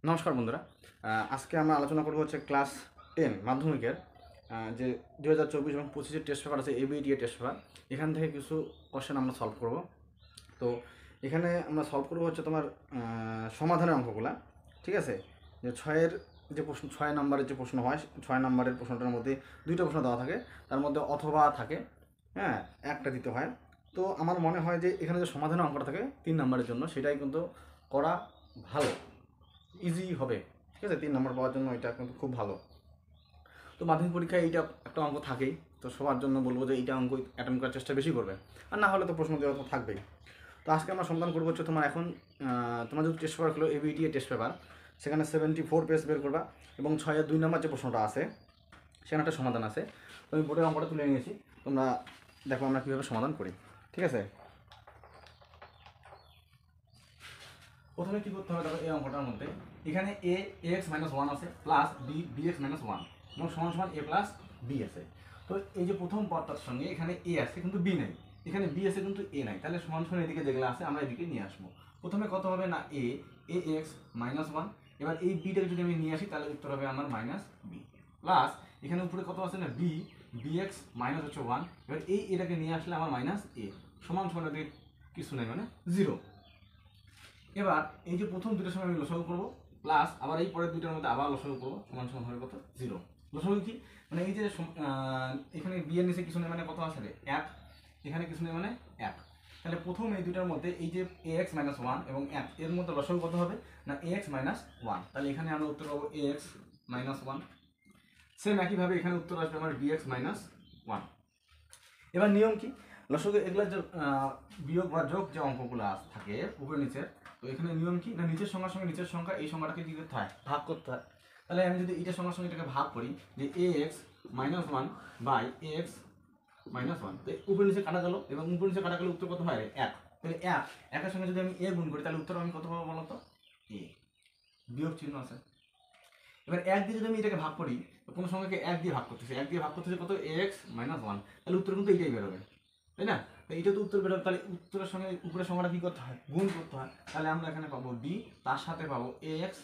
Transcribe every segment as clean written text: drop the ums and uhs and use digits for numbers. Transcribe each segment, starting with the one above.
নমস্কার বন্ধুরা। আজকে আমরা আলোচনা করব হচ্ছে ক্লাস 10 মাধ্যমিকের যে 2024 এবং 25-এর টেস্ট পেপার আছে, এবিটিএ টেস্ট পেপার। এখান থেকে কিছু কোশ্চেন আমরা সলভ করব। তো এখানে আমরা সলভ করব হচ্ছে তোমার সমাধানের অঙ্কগুলা, ঠিক আছে? যে ছয়ের যে প্রশ্ন, 6 নম্বরের যে প্রশ্ন হয়, 6 নম্বরের প্রশ্নটার মধ্যে দুইটা প্রশ্ন দেওয়া থাকে, তার মধ্যে অথবা থাকে, হ্যাঁ, একটা দিতে হয়। তো আমার মনে হয় যে এখানে যে সমাধানের অঙ্কটা থাকে 3 নম্বরের জন্য, সেটাই কিন্তু করা ভালো, ইজি হবে, ঠিক আছে? 3 নম্বর পাওয়ার জন্য এটা কিন্তু খুব ভালো। তো মাধ্যমিক পরীক্ষায় এইটা একটা অঙ্ক থাকেই, তো সবার জন্য বলবো যে এইটা অঙ্ক অ্যাটেম্প করার চেষ্টা বেশি করবে, আর না হলে তো প্রশ্ন দেওয়া তো থাকবেই। তো আজকে আমরা সমাধান করবো হচ্ছে তোমার এখন তোমার যদি টেস্ট পেপার হলো এবিটিএ টেস্ট পেপার, সেখানে 74 পেজ বের করবা এবং 6-এর 2 নম্বর যে প্রশ্নটা আছে সেখানে একটা সমাধান আছে। তো আমি বোর্ডের অঙ্কটা তুলে নিয়েছি, তোমরা দেখো আমরা কীভাবে সমাধান করি, ঠিক আছে? প্রথমে কী করতে হবে, দেখো এই অঙ্কটার মধ্যে এখানে এ এক্স মাইনাস ওয়ান আছে, plus B B X minus one, এবং সমান সমান এ প্লাস বি আছে। তো এই যে প্রথম পদটার সঙ্গে এখানে এ আছে কিন্তু বি নেই, এখানে বি আছে কিন্তু এ নাই, তাহলে সমান সমান এদিকে যেগুলো আছে আমরা এদিকে নিয়ে আসবো। প্রথমে কত হবে না, এ এ এক্স মাইনাস ওয়ান, এবার এই বিটাকে যদি আমি নিয়ে আসি তাহলে উত্তর হবে আমার মাইনাস বি, প্লাস এখানে উপরে কত আছে না, বি বি এক্স মাইনাস হচ্ছে ওয়ান, এবার এই এটাকে নিয়ে আসলে আমার মাইনাস এ, সমান সমান এদিকে কিছু নেই মানে জিরো। এবার এই যে প্রথম দুটোর সঙ্গে আমি লসাগু করবো, প্লাস আবার এই পরের দুইটার মধ্যে আবার লসাগু করবো, সমান সমান হবে কত, জিরো। লসাগু কি মানে এই যে এখানে বি এর নিচে কিছু নেই মানে কত আছে রে, এক, এখানে কিছু নেই মানে এক। তাহলে প্রথম এই দুইটার মধ্যে এই যে এ এক্স মাইনাস ওয়ান এবং এক, এর মধ্যে লসাগু কত হবে না, এ এক্স মাইনাস ওয়ান, তাহলে এখানে আমরা উত্তর পাবো এ এক্স মাইনাস ওয়ান। সেম একইভাবে এখানে উত্তর আসবে আমার বি এক্স মাইনাস ওয়ান। এবার নিয়ম কি, লসাগু এগুলো যে বিয়োগ বা যোগ যে অঙ্কগুলো থাকে উপরে নিচের, তো এখানে নিয়ম কি না, নিচের সংখ্যার সঙ্গে নিচের সংখ্যা এই সংখ্যাটাকে কি করতে হয়, ভাগ করতে হয়। তাহলে আমি যদি এটার সংখ্যার সঙ্গে এটাকে ভাগ করি, যে a x minus one by a x minus one, তো উপরে নিচে কাটা গেল এবং উপরে নিচে কাটা গেলে উত্তর কত হয় রে, এক। তাহলে এক, একের সঙ্গে যদি আমি এ গুণ করি তাহলে উত্তর আমি কত পাবো বলো তো, এ, বিয়োগ চিহ্ন আছে। এবার এক দিয়ে যদি আমি এটাকে ভাগ করি, তো কোনো সংখ্যাকে এক দিয়ে ভাগ করতেছি, এক দিয়ে ভাগ করতেছি কত, এ এক্স মাইনাস ওয়ান, তাহলে উত্তর কিন্তু এইটাই বেরোবে, তাই না? তো এইটা তো উত্তর বেরোবে, তাহলে উত্তরের সঙ্গে উপরের সংখ্যাটা কী করতে হয়, গুণ করতে হয়। তাহলে আমরা এখানে পাবো ডি, তার সাথে পাবো এ এক্স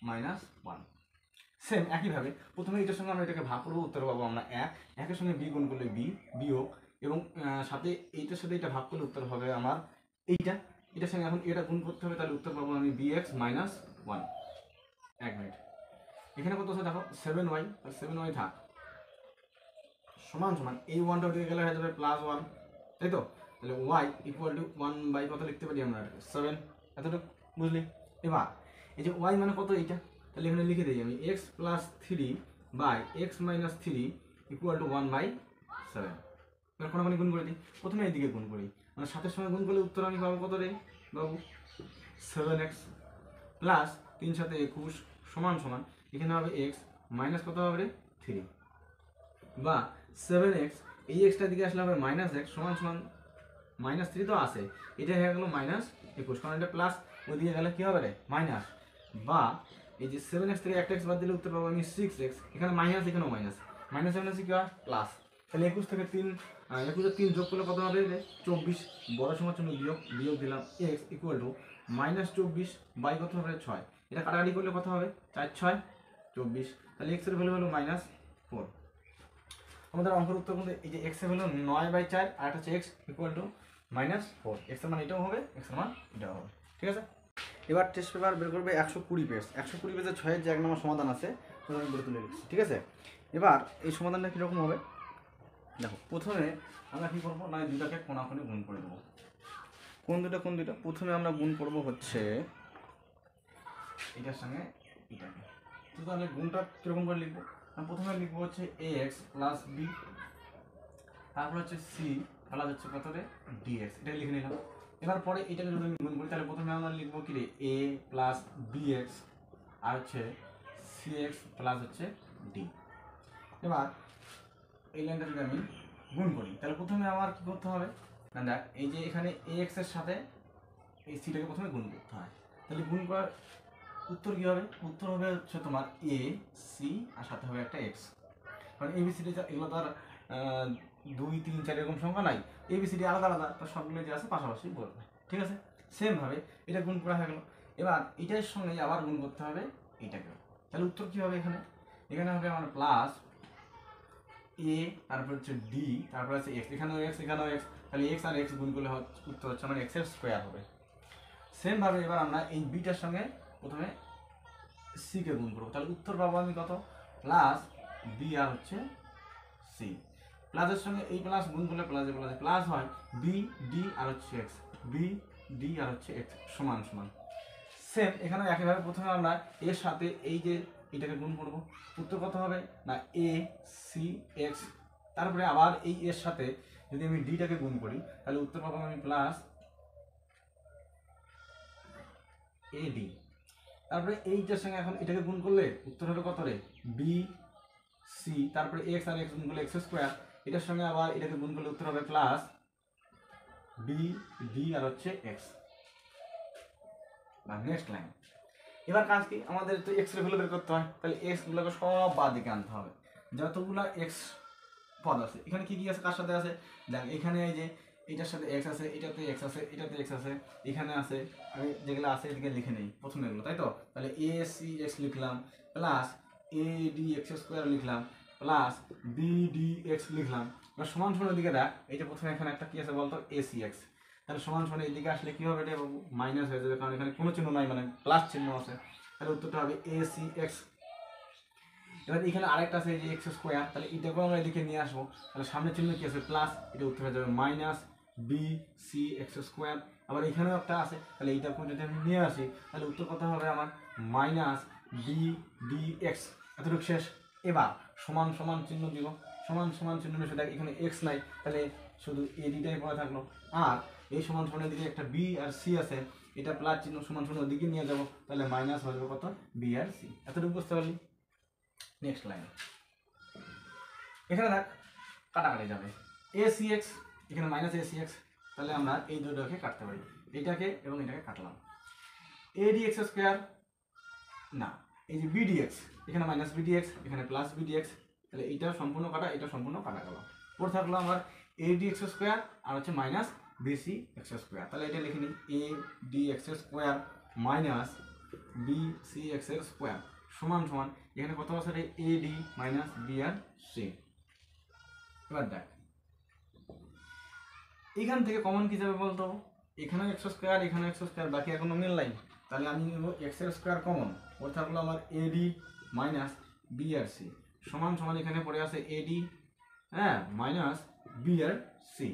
মাইনাস ওয়ান। সেম একইভাবে প্রথমে এটার সঙ্গে আমরা এটাকে ভাগ করবো, উত্তর পাবো আমরা এক, একের সঙ্গে বি গুণ করলে বি বিয়োগ, এবং সাথে এইটার সাথে এটা ভাগ করলে উত্তর হবে আমার এইটা, এটার সঙ্গে এখন এটা গুণ করতে হবে, তাহলে উত্তর পাবো আমি বি এক্স মাইনাস ওয়ান। এক মিনিট, এখানে কত আছে দেখো, 7y, আর 7y থাক, সমান সমান এই ওয়ানটা ওদিকে গেলে হয়ে যাবে প্লাস ওয়ান, তাই তো? তাহলে y equal to one by কত লিখতে পারি আমরা, 7, এতটুকু বুঝলি? এবার এই যে y মানে কত এইটা, তাহলে এখানে লিখে দিই আমি x plus three by X minus three equal to 1/7। এবার কোনোখানে গুণ করে দিই, প্রথমে এইদিকে গুণ করি, মানে 7-এর সঙ্গে গুণ করলে উত্তর আমি পাবো কত রে বাবু, 7x প্লাস 3 7 21 সমান সমান এখানে হবে এক্স মাইনাস কত হবে রে, থ্রি, বা 7x, এই এক্সটার দিকে আসলে হবে মাইনাস এক্স সমান সমান মাইনাস থ্রি, তো আছে এটা হয়ে গেলো মাইনাস 21, কারণ এটা প্লাস ওইদিকে গেলে কী হবে রে, মাইনাস। বা এই যে 7x থেকে একটা এক্স বাদ দিলে উত্তর পাবো আমি 6x, এখানে মাইনাস এখানেও মাইনাস, মাইনাস মাইনাস কী হয় প্লাস, তাহলে 21 থেকে 3, 21 3 যোগ করলে কত হবে রে, 24, বড় সময় জন্য বিয়োগ, বিয়োগ দিলাম X equal to minus 24 by কত হবে 6, এটা কাটাকাটি করলে কত হবে 4 6 24, তাহলে এক্স এর ভ্যালু হলো মাইনাস 4। আমাদের অঙ্কের উত্তর কিন্তু এই যে এক্স এর ভ্যালু 9/4, আর একটা হচ্ছে এক্স ইকুয়াল টু -4, এক্স এর মান এটাও হবে, এক্স এর মান এটাও হবে, ঠিক আছে? এবার টেস্ট পেপার বের করবে 120 পেজ, 120 পেজের 6-এর যে 1 নম্বর সমাধান আছে সেটা আমি বের তুলে লিখছি, ঠিক আছে? এবার এই সমাধানটা কীরকম হবে দেখো, প্রথমে আমরা কী করবো না, দুটাকে কোনাকুনি গুণ করে দেবো। কোন দুটো প্রথমে আমরা গুণ করব হচ্ছে এটার সঙ্গে এটাকে, তো তাহলে গুণটা কীরকম করে লিখবো, প্রথমে লিখবো হচ্ছে এ এক্স প্লাস বি, তারপর হচ্ছে সি প্লাস হচ্ছে কত রে, ডিএক্স, এটা লিখে নিলাম। এবার পরে এটাকে যদি আমি গুণ করি তাহলে প্রথমে আমরা লিখবো কি রে, এ প্লাস বি এক্স আর হচ্ছে সি এক্স প্লাস হচ্ছে ডি। এবার এই লাইনটা যদি আমি গুণ করি তাহলে প্রথমে আমার কি করতে হবে না, দেখ এই যে এখানে এ এক্স এর সাথে এই সিটাকে প্রথমে গুণ করতে হয়, তাহলে গুণ করার উত্তর কী হবে, উত্তর হবে হচ্ছে তোমার এ সি আর সাথে হবে একটা এক্স, কারণ এবিসিডি এগুলো তো আর 2 3 4 এরকম সংখ্যা নাই, এবিসিডি আলাদা আলাদা, তো সবগুলো যে আছে পাশাপাশি বলবে, ঠিক আছে? সেমভাবে এটা গুণ করা হয়ে গেল। এবার এটার সঙ্গে আবার গুণ করতে হবে এটাকে, তাহলে উত্তর কী হবে এখানে? এখানে হবে আমার প্লাস এ, তারপর হচ্ছে ডি, তারপর আছে এক্স, এখানেও এক্স এখানেও এক্স, তাহলে এক্স আর এক্স গুণ করলে উত্তর হচ্ছে আমার এক্সের স্কোয়ার হবে। সেমভাবে এবার আমরা এই বিটার সঙ্গে প্রথমে সিকে গুণ করবো, তাহলে উত্তর পাবো আমি কত? প্লাস বি আর হচ্ছে সি। প্লাসের সঙ্গে এই প্লাস গুণ করলে প্লাসে প্লাসে প্লাস হয়, বি ডি আর হচ্ছে এক্স, বি ডি আর হচ্ছে এক্স সমান সমান। সেম এখানে একইভাবে প্রথমে আমরা এর সাথে এই যে এটাকে গুণ করবো, উত্তর কত হবে না এ সি এক্স, তারপরে আবার এই এর সাথে যদি আমি ডিটাকে গুণ করি তাহলে উত্তর পাবো আমি প্লাস এ ডি। তারপরে এইটার সঙ্গে এখন এটাকে গুণ করলে উত্তর হবে কত রে? বি সি, তারপরে এক্স আর এক্স গুণ করলে এক্স স্কোয়ার, এটার সঙ্গে আবার এটাকে গুণ করলে উত্তর হবে প্লাস বি ডি আর হচ্ছে এক্স। নেক্সট লাইন, এবার কাজ কি? আমাদের তো এক্স এর ভ্যালু বের করতে হয়, তাহলে এক্স গুলোকে সব বাদ দিকে আনতে হবে। যতগুলো এক্স পদ আছে এখানে কি কি আছে, কার সাথে আছে? দেখ এখানে এই যে এটার সাথে এক্স আছে, এটাতে এক্স আছে, এটাতে এক্স আছে, এখানে আছে, আমি যেগুলো আছে এদিকে লিখে নেই প্রথমে এগুলো, তাই তো? তাহলে এ সি এক্স লিখলাম, প্লাস এ ডি এক্স স্কোয়ার লিখলাম, প্লাস বি ডি এক্স লিখলাম। এবার সমান সমান দিকে দেখ, এই যে প্রথমে এখানে একটা কি আছে বলতো? A C X. তাহলে সমান সমান এদিকে আসলে কি হবে? এটা বাবু মাইনাস হয়ে যাবে, কারণ এখানে কোনো চিহ্ন নাই, মানে প্লাস চিহ্ন আছে। তাহলে উত্তরটা হবে এ সি এক্স। এবার এখানে আরেকটা আছে যে এক্স স্কোয়ার, তাহলে এটাকেও আমরা এদিকে নিয়ে আসবো, তাহলে সামনের চিহ্ন কি আছে? প্লাস, এটা উত্তর হয়ে যাবে minus B C X square. আবার এখানেও একটা আছে, তাহলে এইটাকে যদি আমি নিয়ে আসি তাহলে উত্তর কত হবে আমার? Minus B D X. এতটুকু শেষ। এবার সমান সমান চিহ্ন দিব, সমান সমান চিহ্ন মিশে দেখ এখানে এক্স নাই, তাহলে শুধু এ ডিটাই পড়ে থাকলো। আর এই সমান সমানের দিকে একটা বি আর সি আছে, এটা প্লাস চিহ্ন সমান সমান ওদিকে নিয়ে যাবো, তাহলে মাইনাস হয়ে যাবে কত? বি আর সি। এতটুকু বুঝতে পারলি? নেক্সট লাইন, এখানে দেখ কাটাকাটি যাবে, এ সি এক্স এখানে মাইনাস এ সি এক্স, তাহলে আমরা এই দুটোকে কাটতে পারি, এটাকে এবং এটাকে কাটলাম। এ ডি এক্স স্কোয়ার না, এই যে বি ডি এক্স, এখানে মাইনাস বি ডি এক্স, এখানে প্লাস বি ডি এক্স, তাহলে এইটা সম্পূর্ণ কাটা, এটা সম্পূর্ণ কাটা গেল। পর থাকলো আমার এ ডি এক্স স্কোয়ার আর হচ্ছে minus B C X square, তাহলে এটা লিখে নিই A D X square minus B C X square সমান সমান এখানে কত আছে রে? এ ডি মাইনাস বি আর সি। এবার দেখ এখান থেকে কমন কি যাবে বলতো? এখানে এক্স স্কোয়ার, এখানে এক্স স্কোয়ার, বাকি আর কোনো মিল নাই, তাহলে আমি নেব এক্স এর স্কোয়ার কমন, ওর থাকলো আমার এ ডি মাইনাস বি আর সি সমান সমান এখানে পড়ে আছে এ ডি, হ্যাঁ, মাইনাস বি আর সি।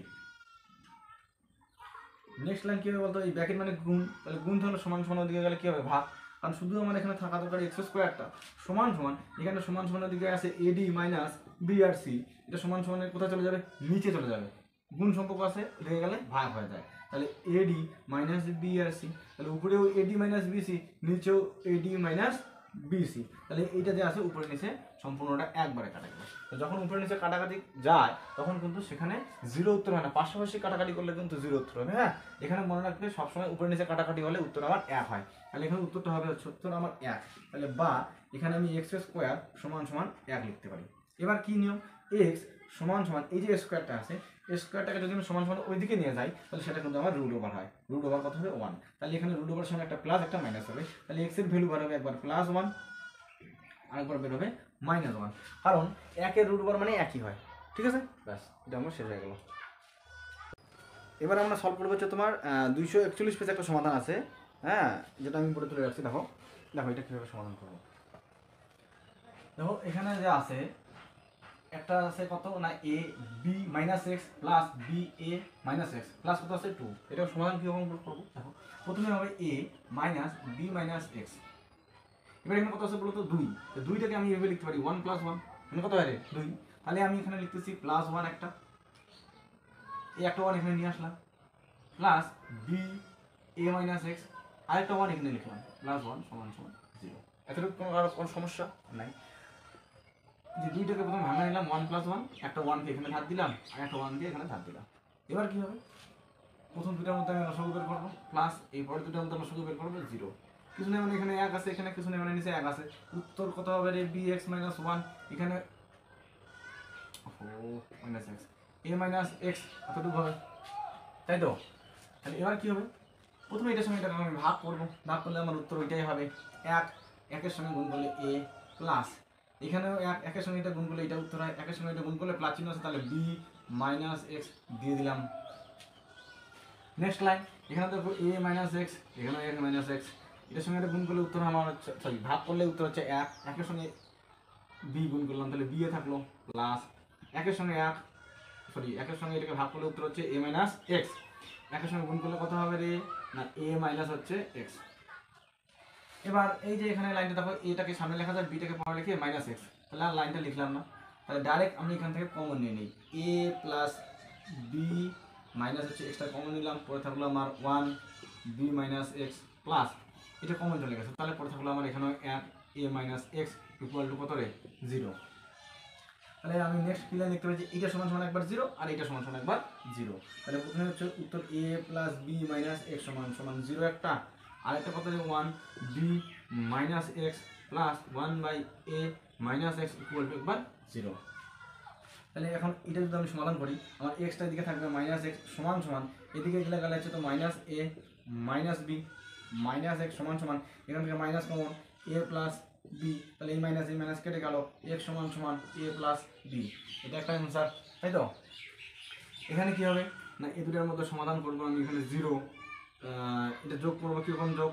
নেক্সট লাইন কি হবে বলতো? এই ব্র্যাকেট মানে গুণ, তাহলে গুণ তাহলে সমান সমান ওদিকে গেলে কি হবে? ভাগ, কারণ শুধু আমার এখানে থাকা দরকার এক্স স্কোয়ারটা সমান সমান, এখানে সমান সমানের দিকে আছে এডি মাইনাস বি আর সি, এটা সমান সমানের কোথায় চলে যাবে? নিচে চলে যাবে, গুণ সম্পর্ক আছে ওদিকে গেলে ভাগ হয়ে যায়, তাহলে এডি মাইনাস বি আর সি, তাহলে উপরেও এডি মাইনাস বিসি, নিচেও এডি মাইনাস বিসি, তাহলে এইটা যে আছে উপরে নিচে সম্পূর্ণটা একবারে কাটা গেল। তো যখন উপরে নিচে কাটাকাটি যায় তখন কিন্তু সেখানে জিরো উত্তর হয় না, পাশাপাশি কাটাকাটি করলে কিন্তু জিরো উত্তর হবে। হ্যাঁ, এখানে মনে রাখবে সবসময় উপরে নিচে কাটাকাটি হলে উত্তর আমার এক হয়, তাহলে এখানে উত্তরটা হবে হচ্ছে উত্তর আমার এক, তাহলে বা এখানে আমি এক্স স্কোয়ার সমান সমান এক লিখতে পারি। এবার কি নিয়ম? এক্স সমান সমান এই যে স্কোয়ারটা আছে, স্কোয়ারটাকে যদি আমি সমান সমান ওইদিকে নিয়ে যাই তাহলে সেটা কিন্তু আমার রুট ওভার হয়, রুট ওভার কত হবে? 1, তাহলে এখানে রুট ওভার সঙ্গে একটা প্লাস একটা মাইনাস হবে, তাহলে এক্স এর ভ্যালু বার হবে একবার প্লাস 1 আরেকবার বের হবে -1, কারণ একের রুট ওভার মানে একই হয়। ঠিক আছে, ব্যাস এটা আমার শেষ হয়ে গেল। এবার আমরা সলভ করবো হচ্ছে তোমার 241 পেজে একটা সমাধান আছে, হ্যাঁ, যেটা আমি পরে তুলে রাখছি। দেখো দেখো এটা কীভাবে সমাধান করবো। দেখো এখানে যে আছে একটা আছে কত না a b minus x plus b a minus x plus কত আছে 2, এটা সমাধান কীভাবে করবো? দেখো প্রথমে হবে এ মাইনাস বি মাইনাস এক্স, এবার এখানে কত আছে বলো তো? 2, তো 2টাকে আমি এভাবে লিখতে পারি 1 + 1, মানে কত হয় রে? 2, তাহলে আমি এখানে লিখতেছি +1 একটা, এই একটা 1 এখানে নিয়ে আসলাম, plus b a minus x আরেকটা 1 এখানে লিখলাম, +1 = 0। এতটুকু কোনো সমস্যা নাই। যে 2টাকে প্রথমে ভাঙা নিলাম 1 + 1, একটা 1কে এখানে ধার দিলাম আর একটা 1কে এখানে ধার দিলাম। এবার কি হবে? প্রথম দুটার মধ্যে আমি লসাগু বের করবো, প্লাস এই পরের দুটার মধ্যে লসাগু বের করবো 0, কিছু নেই মানে এখানে 1 আছে, এখানে কিছু নেই মানে নিচে 1 আছে, উত্তর কত হবে রে? bx - 1, এখানে -x a - x এতটুকু হবে, তাই তো? তাহলে এবার কি হবে? প্রথমে এটার সঙ্গে এটাকে আমি ভাগ করবো, ভাগ করলে আমার উত্তর ওইটাই হবে। একের সঙ্গে গুণ করলে এ প্লাস এখানেও একের সঙ্গে এটা গুণ করলে এটা উত্তর হয়, একের সঙ্গে এটা গুণ করলে প্লাস চিহ্ন আছে, তাহলে বি মাইনাস এক্স দিয়ে দিলাম। নেক্সট লাইন, এখানে দেখো এ মাইনাস এক্স, এখানে এ মাইনাস এক্স, এটার সঙ্গে এটা গুণ করলে উত্তর আমার হচ্ছে, সরি ভাগ করলে উত্তর হচ্ছে একের সঙ্গে বি গুণ করলাম, তাহলে বি এ থাকলো প্লাস একের সঙ্গে একের সঙ্গে এটাকে ভাগ করলে উত্তর হচ্ছে এ মাইনাস এক্স, একের সঙ্গে গুণ করলে কত হবে রে না এ মাইনাস হচ্ছে এক্স। এবার এই যে এখানে লাইনটা দেখো, এটাকে সামনে লেখা যায়, বিটাকে পরে লিখে মাইনাস এক্স, তাহলে আর লাইনটা লিখলাম না, তাহলে ডাইরেক্ট আমি এখান থেকে কমন নিয়ে নিই, এ প্লাস বি মাইনাস হচ্ছে এক্সটা কমন নিলাম, পরে থাকলো আমার 1 বি মাইনাস এক্স প্লাস এটা কমন চলে গেছে, তাহলে পরে থাকলো আমার এখানে এ মাইনাস এক্স ইকুয়াল টু কত রে 0। তাহলে আমি নেক্সট কি লাইন লিখতে পারি যে এটা সমান সমান একবার 0 আর এটা সমান সমান একবার 0, তাহলে প্রথমে হচ্ছে উত্তর A plus B minus X সমান সমান 0 একটা, আর একটা কত যে 1 B minus x plus 1 by A minus X equal to একবার 0। তাহলে এখন এটা যদি আমি সমাধান করি, আমার এক্সটা দিকে থাকবে মাইনাস এক্স সমান সমান, এদিকে গেলে গেলে হচ্ছে তো মাইনাস এ মাইনাস বি মাইনাস এক্স সমান সমান, এখান থেকে মাইনাস কমন এ প্লাস বি, তাহলে এই মাইনাস কেটে গেল, এক্স সমান সমান এ প্লাস বি, এটা একটা অ্যান্সার, তাই তো। এখানে কি হবে না এই দুটার মধ্যে সমাধান করবো আমি, এখানে 0 এটা যোগ করবো, কীরকম যোগ,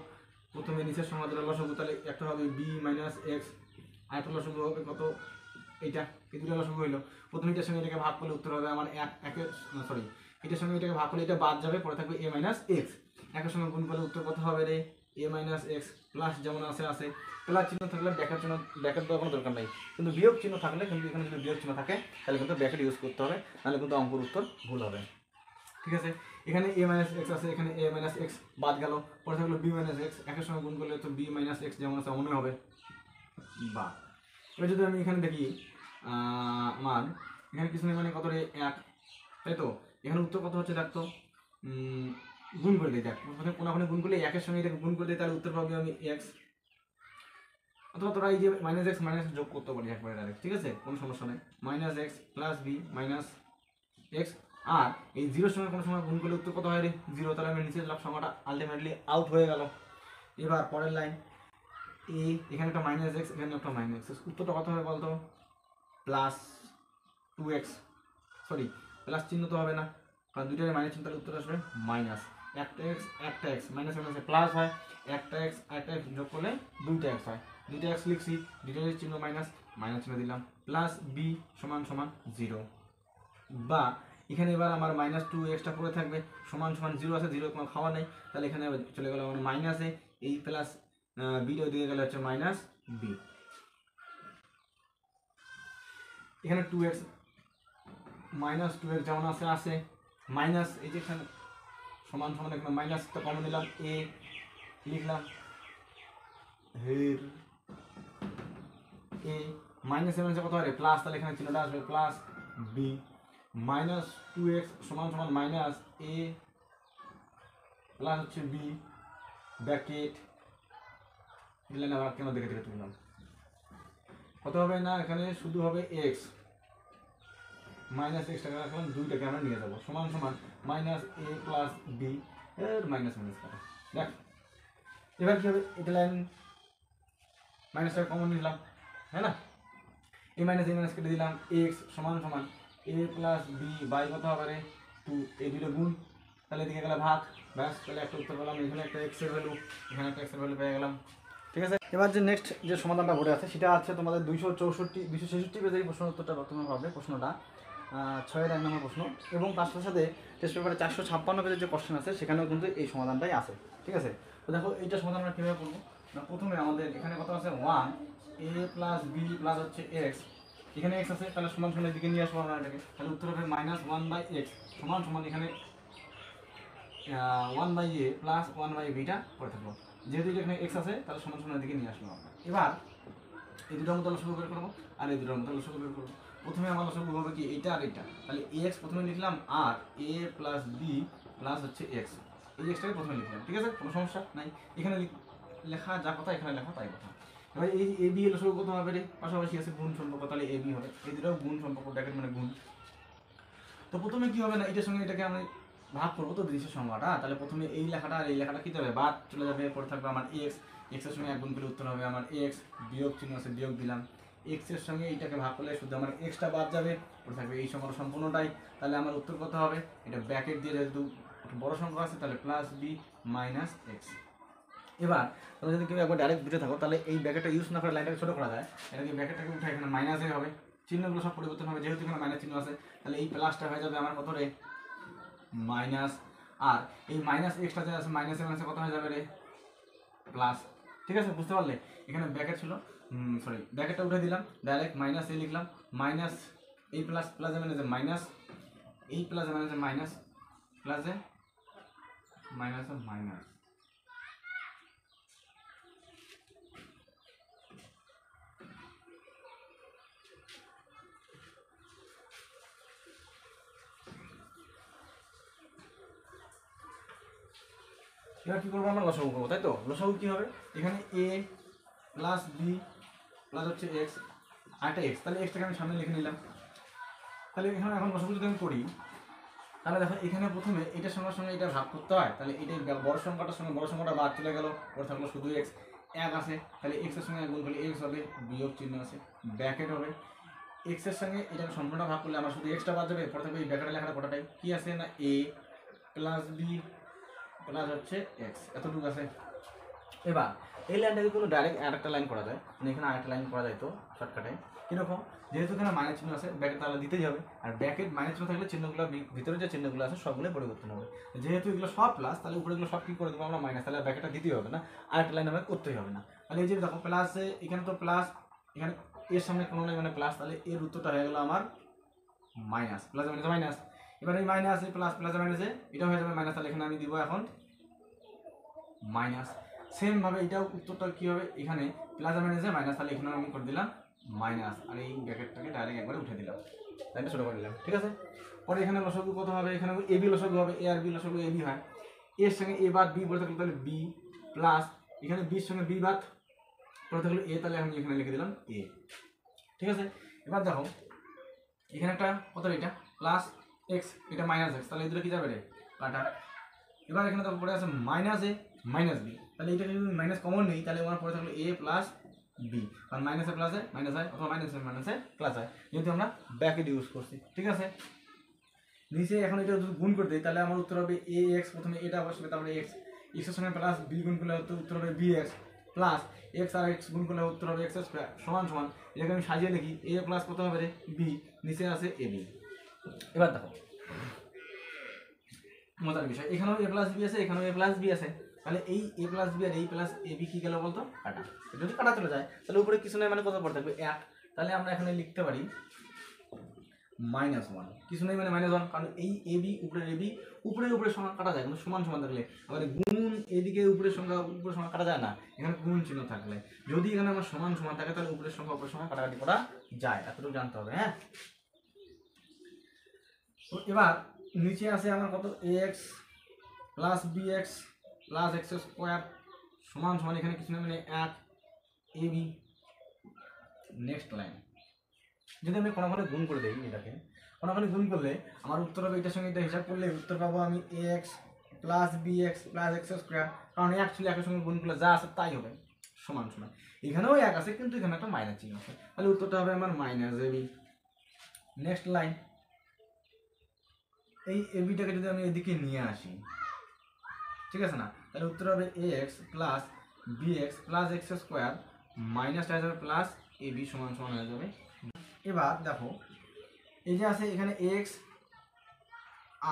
প্রথমে নিচের সমাধানের লসাগু, তাহলে একটা হবে বি মাইনাস এক্স, আরেকটা লসাগু হবে কত এইটা, এই দুটো লসাগু হইলো, প্রথমে এটার সঙ্গে এটাকে ভাগ করলে উত্তর হবে আমার এটার সঙ্গে এটাকে ভাগ করলে এটা বাদ যাবে, পরে থাকবে এ মাইনাস এক্স, একের সঙ্গে গুণ করলে উত্তর কত হবে রে এ মাইনাস এক্স প্লাস যেমন আছে প্লাস চিহ্ন থাকলে ব্র্যাকেট দেওয়ার কোনো দরকার নেই, কিন্তু বিয়োগ চিহ্ন থাকলে, কিন্তু এখানে যদি বিয়োগ চিহ্ন থাকে তাহলে কিন্তু ব্র্যাকেট ইউজ করতে হবে, নাহলে কিন্তু অঙ্কের উত্তর ভুল হবে। ঠিক আছে, এখানে এ মাইনাস এক্স আছে, এখানে এ মাইনাস এক্স বাদ গেল, পরে থাকলো বি মাইনাস এক্স, একের সঙ্গে গুণ করলে তো বি মাইনাস এক্স যেমন আছে অমনই হবে বা। এবার যদি আমি এখানে দেখি আমার এখানে কিছু নেই মানে কত রে 1, তাই তো, এখানে উত্তর কত হচ্ছে দেখতো, গুণ করে দিই, দেখ কোনাখানে গুণ করলে একের সঙ্গে এটাকে গুণ করে দিই, তাহলে উত্তর পাবি আমি এক্স, অথবা তোরা এই যে মাইনাস এক্স যোগ করতে পারি একবারে ডাইরেক্ট, ঠিক আছে, কোনো সমস্যা নেই, minus x plus B minus x, আর এই 0-র সঙ্গে কোনো সময় গুণ করলে উত্তর কত হয় রে 0, তাহলে আমি নিচের লাভ সংখ্যাটা আলটিমেটলি আউট হয়ে গেল। এবার পরের লাইন, এখানে একটা মাইনাস এক্স, এখানে একটা মাইনাস এক্স, উত্তরটা কত হবে বলতো প্লাস 2x, সরি প্লাস চিহ্ন তো হবে না, কারণ দুইটার মাইনাস চিহ্ন, তাহলে উত্তর আসবে মাইনাস একটা এক্স মাইনাস মাইনাসে প্লাস হয়, একটা এক্স যোগ করলে 2x হয়, 2x লিখছি, দুইটার চিহ্ন মাইনাস চিহ্ন দিলাম, প্লাস বি সমান সমান 0, বা এখানে এবার আমার মাইনাস 2xটা পড়ে থাকবে, সমান সমান 0 আছে, 0 কোনো খাওয়া নেই, তাহলে এখানে চলে গেল আমার মাইনাসে, এই প্লাস বিটা দিকে গেলে হচ্ছে মাইনাস বি, এখানে 2x মাইনাস 2x যেমন আছে মাইনাস, এই যে এখানে সমান সমান এখানে মাইনাসটা কমন নিলাম, এ লিখলাম, হের এ মাইনাস এর কত হয় প্লাস, তাহলে এখানে চিহ্নটা আসবে প্লাস বি, মাইনাস 2x সমান সমান মাইনাস এ প্লাস হচ্ছে বি ব্র্যাকেট দিলেন, আবার কেন দেখে তুললাম, কত হবে না এখানে শুধু হবে এক্স মাইনাস এক্সটাকে রাখলাম, দুইটাকে আমরা নিয়ে যাবো, সমান সমান মাইনাস এ প্লাস বি এর মাইনাস কাটা, দেখ এবার কি হবে, এটা লাইন মাইনাসটা কমন নিলাম, হ্যাঁ না, এই মাইনাস কেটে দিলাম, এক্স সমান সমান এ প্লাস বি বাই কত হবে রে 2, এই দুটো গুণ, তাহলে এদিকে গেলে ভাগ, ব্যাস, তাহলে একটা উত্তর পেলাম, এখানে একটা এক্স এর ভ্যালু, এখানে একটা এক্স এর ভ্যালু পেয়ে গেলাম। ঠিক আছে, এবার যে নেক্সট যে সমাধানটা ঘটে আছে সেটা আছে তোমাদের 266 পেজের প্রশ্ন উত্তরটা বর্তমানে হবে, প্রশ্নটা 6-এর 1 নম্বর প্রশ্ন, এবং তার সাথে সাথে টেস্ট পেপারে 456 পেজের যে কোশ্চেন আছে সেখানেও কিন্তু এই সমাধানটাই আছে। ঠিক আছে, তো দেখো এইটা সমাধান আমরা কীভাবে করবো না, প্রথমে আমাদের এখানে কত আছে 1 এ প্লাস বি প্লাস হচ্ছে এক্স, এখানে এক্স আছে, তাহলে সমান সমান দিকে নিয়ে আসবো আমরা এটাকে, তাহলে উত্তর হবে মাইনাস 1/x সমান সমান এখানে 1/a প্লাস 1/b টা করে থাকবো, যেহেতু এখানে এক্স আছে তাহলে সমান সমান দিকে নিয়ে আসবো আমরা। এবার এই দুটোর মতো লসাগু বের করবো আর এই দুটোর মতো লসাগু বের করবো, প্রথমে আমার লসাগু হবে কি এটা আর এটা, তাহলে এক্স প্রথমে লিখলাম আর এ প্লাস বি প্লাস হচ্ছে এক্স, এই এক্সটাকে প্রথমে লিখলাম, ঠিক আছে, কোনো সমস্যা নাই, এখানে লেখা যা কথা এখানে লেখা তাই কথা। এবার এই এ বি লসাগু কত হবে রে, পাশাপাশি আছে গুণ সম্পর্ক, তাহলে এ বি হবে, এই দুটো গুণ সম্পর্ক ব্র্যাকেট মানে গুণ। তো প্রথমে কি হবে না, এটার সঙ্গে এটাকে আমি ভাগ করবো তো জিনিসের সংখ্যাটা, তাহলে প্রথমে এই লেখাটা আর এই লেখাটা কী হবে, বাদ চলে যাবে, পরে থাকবে আমার এক্স, এক্সের সঙ্গে এক গুণ করলে উত্তর হবে আমার এক্স, বিয়োগ চিহ্ন আছে বিয়োগ দিলাম, এক্সের সঙ্গে এইটাকে ভাগ করলে শুধু আমার এক্সটা বাদ যাবে, পরে থাকবে এই সংখ্যাটা সম্পূর্ণটাই, তাহলে আমার উত্তর কত হবে, এটা ব্র্যাকেট দিয়ে যেহেতু বড় সংখ্যা আছে তাহলে প্লাস বি মাইনাস এক্স। এবার তোমরা যদি কেউ একবার ডাইরেক্ট বুঝে থাকো তাহলে এই ব্র্যাকেটটা ইউজ না করে লাইনটাকে ছোটো করা যায়, এটাকে ব্র্যাকেটটাকে উঠে এখানে মাইনাসে হবে, চিহ্নগুলো সব পরিবর্তন হবে, যেহেতু এখানে মাইনাস চিহ্ন আছে তাহলে এই প্লাসটা হয়ে যাবে আমার কত রে মাইনাস, আর এই মাইনাস এক্সট্রা যে আছে মাইনাসে মাইনাসে কত হয়ে যাবে রে প্লাস। ঠিক আছে, বুঝতে পারলে এখানে ব্র্যাকেট ছিল, সরি ব্র্যাকেটটা উঠে দিলাম, ডাইরেক্ট মাইনাস এ লিখলাম, মাইনাস এই প্লাস প্লাসে মাইনাসে মাইনাস, এই প্লাসে মাইনাসে মাইনাস, প্লাসে মাইনাসে মাইনাস, এবার কী করবো আমরা লসাগু করবো, তাই তো লসাগু কী হবে, এখানে এ প্লাস বি প্লাস হচ্ছে এক্স, আরেকটা এক্স, তাহলে এক্সটাকে আমি সামনে লিখে নিলাম, তাহলে এখানে এখন লসাগু যদি আমি করি তাহলে দেখো এখানে প্রথমে এটার সঙ্গে এটা ভাগ করতে হয়, তাহলে এটাই বড় সংখ্যাটার সঙ্গে বড় সংখ্যাটা বাদ চলে গেল, ওর থাকলো শুধু এক্স, এক আছে তাহলে এক্সের সঙ্গে গুণ করলে এক্স হবে, বিয়োগ চিহ্ন আছে ব্র্যাকেট হবে, এক্সের সঙ্গে এটাকে সম্পূর্ণ ভাগ করলে আমার শুধু এক্সটা বাদ যাবে, পরে থাকবে এই ব্র্যাকেটের লেখাটা কোটাটাই কী আছে না এ প্লাস বি প্লাস হচ্ছে এক্স, এতটুকু আছে। এবার এই লাইনটাকে কোনো ডাইরেক্ট আরেকটা লাইন করা যায়, মানে এখানে আরেকটা লাইন করা যায় তো শর্টকাটে কীরকম, যেহেতু এখানে মাইনাস চিহ্ন আছে ব্র্যাকেট তাহলে দিতেই হবে, আর ব্র্যাকেট মাইনাস চিহ্ন থাকলে চিহ্নগুলো ভিতরে যে চিহ্নগুলো আছে সবগুলোই পরিবর্তন হবে, যেহেতু এগুলো সব প্লাস তাহলে উপরেগুলো সব কী করে দেবো আমরা মাইনাস, তাহলে ব্র্যাকেটটা দিতেই হবে না, আরেকটা লাইন আমাকে করতেই হবে না, তাহলে এই যে দেখো প্লাসে এখানে তো প্লাস, এখানে এর সামনে কোনো নেই মানে প্লাস, তাহলে এর উত্তরটা হয়ে গেলো আমার মাইনাস, প্লাসে মাইনাসে মাইনাস, এবার এই মাইনাস প্লাস প্লাসে মাইনাসে এটা হয়ে যাবে মাইনাস, তাহলে এখানে আমি দিব এখন মাইনাস, সেমভাবে এটাও উত্তরটা কী হবে, এখানে প্লাস মাইনাসে মাইনাস, তাহলে এখানে আমি করে দিলাম মাইনাস, আর এই ব্র্যাকেটটাকে ডাইরেক্ট একবারে উঠে দিলাম, তাইটা ছোটো করে দিলাম। ঠিক আছে, পরে এখানে লসাগু কত হবে, এখানে এ বি লসাগু হবে, এ আর বি লসাগু এ বি হয়, এর সঙ্গে এ বাদ বি বলে থাকলে তাহলে বি প্লাস এখানে বির সঙ্গে বি বাদ পরে থাকলো এ, তাহলে আমি এখানে লিখে দিলাম এ। ঠিক আছে, এবার দেখো এখানে একটা কত এটা প্লাস এক্স, এটা মাইনাস এক্স, তাহলে এই দুটো কী যাবে রে কাটা, এবার এখানে তো পড়ে আছে মাইনাস এ মাইনাস বি, তাহলে এটা যদি মাইনাস কমন নেই তাহলে আমার পড়ে থাকলো এ প্লাস বি, কারণ মাইনাসে প্লাসে মাইনাস হয় অথবা মাইনাসে মাইনাসে প্লাস হয়, যেহেতু আমরা ব্র্যাকেট ইউজ করছি। ঠিক আছে, নিচে এখন এটা যদি গুণ করে দিই তাহলে আমার উত্তর হবে এ এক্স, প্রথমে এটা বসবে তারপরে এক্স, এক্সের সঙ্গে প্লাস বি গুণ করলে উত্তর হবে বি এক্স, প্লাস এক্স আর এক্স গুণ করলে উত্তর হবে এক্স স্কোয়ার সমান সমান, এটাকে আমি সাজিয়ে লিখি এ প্লাস কত হবে রে বি, নিচে আছে এ বি। এবার দেখো মজার বিষয়, এখানেও এ প্লাস বি আছে এখানেও এ প্লাস বি আছে, তাহলে এই এ প্লাস বি আর এই প্লাস এ বি কী গেল বলতো কাটা, যদি কাটা চলে যায় তাহলে উপরে কিছু নেই মানে কত পড়ে থাকবে এক, তাহলে আমরা এখানে লিখতে পারি -1, কিছু নেই মানে -1, কারণ এই এ বি উপরের এ বি উপরের সংখ্যা কাটা যায়, কিন্তু সমান সমান থাকলে, আবার গুণ এদিকে উপরের সংখ্যা কাটা যায় না, এখানে গুণ চিহ্ন থাকলে, যদি এখানে আমার সমান সমান থাকে তাহলে উপরের সংখ্যা উপরের সংখ্যা কাটাকাটি করা যায়, এতটুকু জানতে হবে। হ্যাঁ, তো এবার নিচে আছে আমার কত X plus B x plus x square সমান সমান, এখানে কিছু না মানে এক এ বি। নেক্সট লাইন যদি আমি কোনোখানে গুণ করে দিই, এটাকে কোনোখানে গুণ করলে আমার উত্তর হবে এটার সঙ্গে এটা হিসাব করলে উত্তর পাবো আমি a x plus B x plus x square, কারণ অ্যাকচুয়ালি একের সঙ্গে গুণ করলে যা আছে তাই হবে সমান সমান, এখানেও এক আছে কিন্তু এখানে একটা মাইনাস চিহ্ন আছে, তাহলে উত্তরটা হবে আমার মাইনাস এ বি। নেক্সট লাইন, এই এ বিটাকে যদি আমি এদিকে নিয়ে আসি, ঠিক আছে না, তাহলে উত্তর হবে a x plus B x plus x square মাইনাসটা হয়ে যাবে প্লাস এ বি সমান সমান হয়ে যাবে। এবার দেখো এই যে আছে এখানে এক্স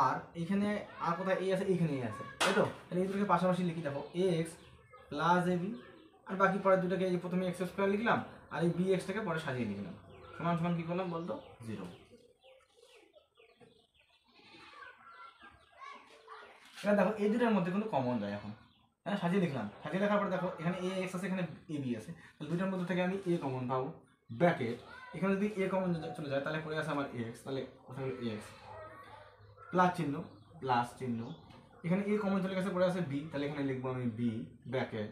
আর এখানে আর কোথায় এ আছে, এইখানে এ আছে, তাই তো, তাহলে এই দুটোকে পাশাপাশি লিখি, দেখো এ এক্স প্লাস এ বি, আর বাকি পরের দুটোকে এই প্রথমে এক্স স্কোয়ার লিখলাম আর এই বি এক্সটাকে পরে সাজিয়ে লিখলাম, সমান সমান কী করলাম বলতো 0। এবার দেখো এই দুটোর মধ্যে কিন্তু কমন যায় এখন, হ্যাঁ সাজিয়ে লিখলাম, সাজিয়ে লেখার পরে দেখো এখানে এ এক্স আছে এখানে এ বি আছে, তাহলে দুটোর মধ্যে থেকে আমি এ কমন পাবো, ব্র্যাকেট এখানে যদি এ কমন চলে যায় তাহলে পড়ে আসে আমার এক্স, তাহলে ওখানে এক্স প্লাস চিহ্ন প্লাস চিহ্ন, এখানে এ কমন চলে গেছে পড়ে আসে বি, তাহলে এখানে লিখবো আমি বি ব্র্যাকেট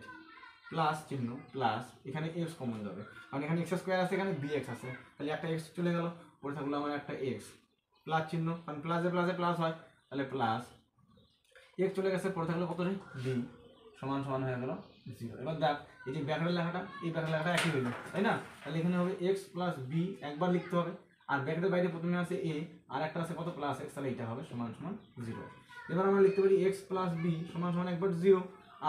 প্লাস চিহ্ন প্লাস এখানে এক্স কমন যাবে, কারণ এখানে এক্স স্কোয়ার আছে এখানে বি এক্স আছে, তাহলে একটা এক্স চলে গেল পড়ে থাকলো আমার একটা এক্স প্লাস চিহ্ন, কারণ প্লাসে প্লাসে প্লাস হয় তাহলে প্লাস এক চলে গেছে, পরে থাকলো কত রে বি সমান সমান হয়ে গেল 0। এবার দেখ এই যে ব্যাকেটের লেখাটা, এই ব্যাকেটের লেখাটা একই হইল, তাই না? তাহলে এখানে হবে এক্স প্লাস বি একবার লিখতে হবে, আর ব্যাকেটের বাইরে প্রথমে আছে এ আর একটা আছে কত প্লাস এক্স, তাহলে এটা হবে সমান সমান 0। এবার আমরা লিখতে পারি এক্স প্লাস বি সমান সমান একবার 0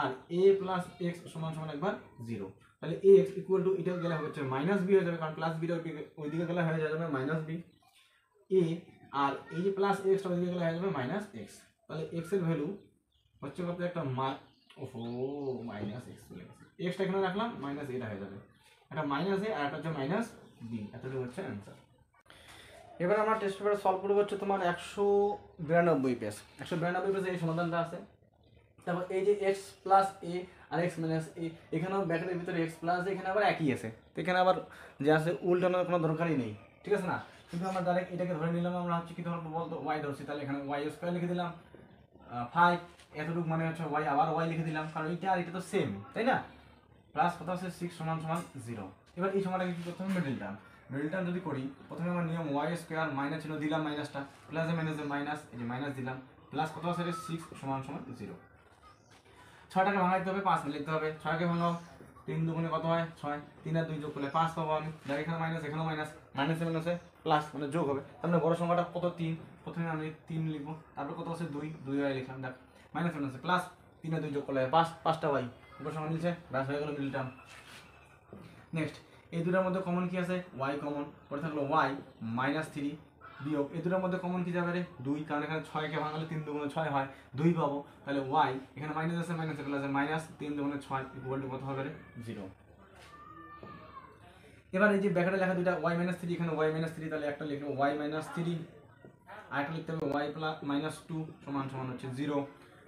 আর এ প্লাস এক্স সমান সমান একবার 0। তাহলে এ এক্স ইকুয়াল টু এটা গেলে হচ্ছে মাইনাস বি হয়ে যাবে, কারণ প্লাস বিটা ওইদিকে গেলে হয়ে যাবে মাইনাস বি এ, আর এই যে প্লাস এক্সটা ওইদিকে গেলে হয়ে যাবে মাইনাস এক্স। তাহলে এক্স এর ভ্যালু হচ্ছে কত একটা ওহো মাইনাস এক্স চলে গেছে, এক্সটা এখানে রাখলাম মাইনাস এটা হয়ে যাবে, একটা মাইনাস এ আর একটা হচ্ছে মাইনাস বি, এতটুকু হচ্ছে অ্যান্সার। এবার আমরা টেস্ট পেপারে সলভ করবো হচ্ছে তোমার 192 পেজ, 192 পেজে এই সমাধানটা আছে। তারপর এই যে এক্স প্লাস এ আর এক্স মাইনাস এ, এখানেও ব্র্যাকেটের ভিতরে এক্স প্লাস এখানে আবার একই আছে, তো এখানে আবার যে আছে উল্টানোর কোনো দরকারই নেই, ঠিক আছে না? কিন্তু আমরা ডাইরেক্ট এটাকে ধরে নিলাম, আমরা হচ্ছে কি ধরবো বলতো ওয়াই ধরছি, তাহলে এখানে ওয়াই স্কোয়ার লিখে দিলাম 5 এতটুকু মানে হচ্ছে ওয়াই, আবার ওয়াই লিখে দিলাম, কারণ এটা আর এটা তো সেম, তাই না? প্লাস কত আছে 6 সমান সমান 0। এবার এই সময়টাকে কি করতে হবে, মিডল টার্ম। মিডল টার্ম যদি করি, প্রথমে আমার নিয়ম ওয়াই স্কোয়ার মাইনাস ছিল, দিলাম মাইনাসটা, প্লাসে মাইনাসে মাইনাস, এই যে মাইনাস দিলাম, প্লাস কত আছে 6 সমান সমান 0। 6টাকে ভাঙা দিতে হবে, 5 লিখতে হবে, 6কে ভাঙাও, 3 দুগুণে কত হয় 6, 3 আর 2 যোগ করলে 5 পাবো আমি, দেখ এখানে মাইনাস এখানেও মাইনাস, মাইনাসে মাইনাসে প্লাস মানে যোগ হবে, তার মানে বড় সংখ্যাটা কত 3, প্রথমে আমি 3 লিখবো, তারপর কত আছে 2, 2 ওয়াই লিখলাম, দেখ মাইনাস মাইনাসে প্লাস, 3 আর 2 যোগ করলে 5, 5টা ওয়াই, উপর সংখ্যা মিলছে, ব্যাস হয়ে গেল মিডল টার্ম। নেক্সট এই দুটার মধ্যে কমন কি আছে, ওয়াই কমন, পরে থাকলো ওয়াই মাইনাস 3 বিয়োগ এই দুটার মধ্যে কমন কি যাবে রে 2, কারণ এখানে 6কে ভাঙালে 3 দুগুণে 6 হয়, 2 পাবো, তাহলে ওয়াই এখানে মাইনাস আছে মাইনাসে প্লাসে মাইনাস 3 দুগুণে 6 ইকুয়াল টু কত হবে রে 0। এবার এই যে ব্র্যাকেটে লেখা দুটা ওয়াই মাইনাস 3, এখানে ওয়াই মাইনাস 3, তাহলে একটা লিখবো ওয়াই মাইনাস 3 আর একটা লিখতে হবে ওয়াই প্লাস মাইনাস 2 সমান সমান হচ্ছে 0।